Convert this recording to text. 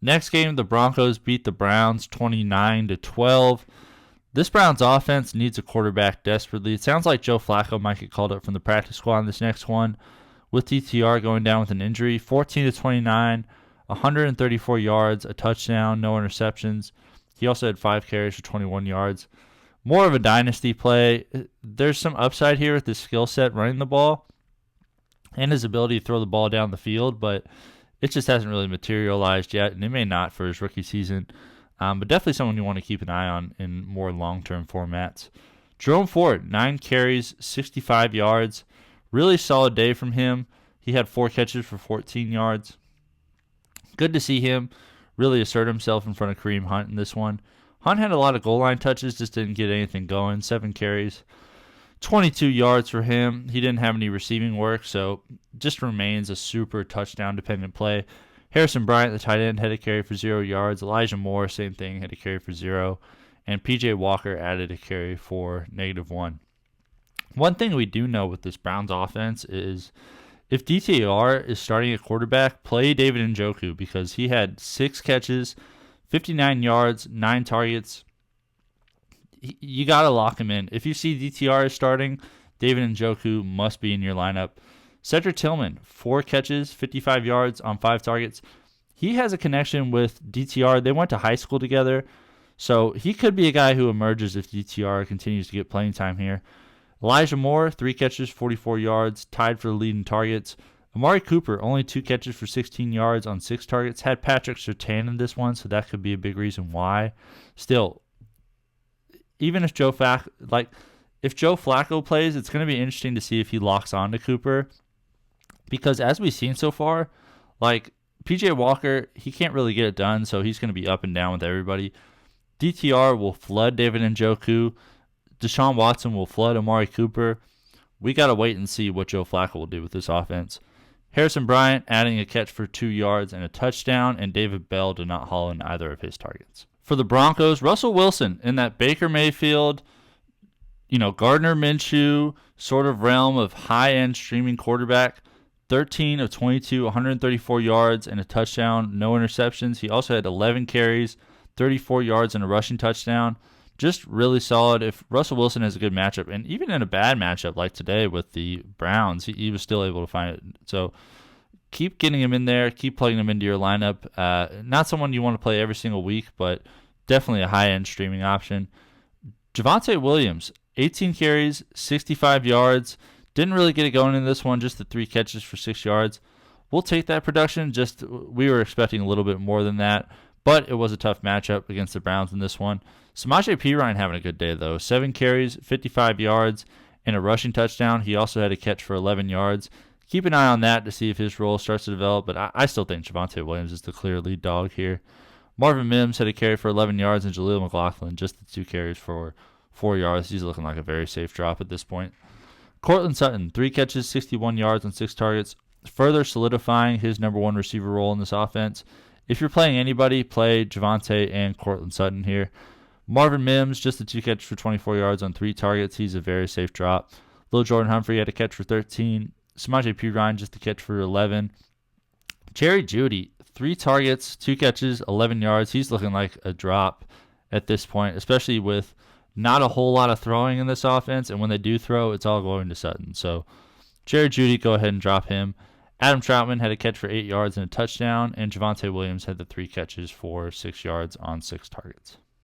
Next game, the Broncos beat the Browns 29-12. This Browns offense needs a quarterback desperately. It sounds like Joe Flacco might get called up from the practice squad in this next one, with DTR going down with an injury. 14-29, 134 yards, a touchdown, no interceptions. He also had 5 carries for 21 yards. More of a dynasty play. There's some upside here with his skill set running the ball and his ability to throw the ball down the field, but it just hasn't really materialized yet, and it may not for his rookie season. But definitely someone you want to keep an eye on in more long-term formats. Jerome Ford, 9 carries, 65 yards. Really solid day from him. He had 4 catches for 14 yards. Good to see him really assert himself in front of Kareem Hunt in this one. Hunt had a lot of goal line touches, just didn't get anything going. 7 carries, 22 yards for him. He didn't have any receiving work, so just remains a super touchdown-dependent play. Harrison Bryant, the tight end, had a carry for 0 yards. Elijah Moore, same thing, had a carry for 0. And P.J. Walker added a carry for -1. One thing we do know with this Browns offense is if DTR is starting at quarterback, play David Njoku because he had 6 catches, 59 yards, 9 targets. You got to lock him in. If you see DTR is starting, David Njoku must be in your lineup. Cedric Tillman, 4 catches, 55 yards on 5 targets. He has a connection with DTR. They went to high school together, so he could be a guy who emerges if DTR continues to get playing time here. Elijah Moore, 3 catches, 44 yards, tied for the lead in targets. Amari Cooper, only 2 catches for 16 yards on 6 targets. Had Patrick Surtain in this one, so that could be a big reason why. Still, even if Joe Flacco plays, it's going to be interesting to see if he locks on to Cooper. Because as we've seen so far, like P.J. Walker, he can't really get it done, so he's going to be up and down with everybody. DTR will flood David Njoku. Deshaun Watson will flood Amari Cooper. We got to wait and see what Joe Flacco will do with this offense. Harrison Bryant adding a catch for 2 yards and a touchdown, and David Bell did not haul in either of his targets. For the Broncos, Russell Wilson in that Baker Mayfield, Gardner Minshew sort of realm of high-end streaming quarterback. 13 of 22, 134 yards and a touchdown, no interceptions. He also had 11 carries, 34 yards and a rushing touchdown. Just really solid. If Russell Wilson has a good matchup, and even in a bad matchup like today with the Browns, he was still able to find it. So keep getting him in there. Keep plugging him into your lineup. Not someone you want to play every single week, but definitely a high-end streaming option. Javonte Williams, 18 carries, 65 yards. Didn't really get it going in this one, just the 3 catches for 6 yards. We'll take that production. Just we were expecting a little bit more than that, but it was a tough matchup against the Browns in this one. Samaje Perine having a good day, though. 7 carries, 55 yards, and a rushing touchdown. He also had a catch for 11 yards. Keep an eye on that to see if his role starts to develop, but I still think Javonte Williams is the clear lead dog here. Marvin Mims had a carry for 11 yards, and Jaleel McLaughlin just the 2 carries for 4 yards. He's looking like a very safe drop at this point. Courtland Sutton, 3 catches, 61 yards on 6 targets, further solidifying his number 1 receiver role in this offense. If you're playing anybody, play Javonte and Courtland Sutton here. Marvin Mims, just the 2 catches for 24 yards on 3 targets. He's a very safe drop. Lil Jordan Humphrey had a catch for 13. Samaje Perine, just a catch for 11. Jeudy, 3 targets, 2 catches, 11 yards. He's looking like a drop at this point, especially with not a whole lot of throwing in this offense, and when they do throw, it's all going to Sutton. So Jeudy, go ahead and drop him. Adam Troutman had a catch for 8 yards and a touchdown, and Javonte Williams had the 3 catches for 6 yards on 6 targets.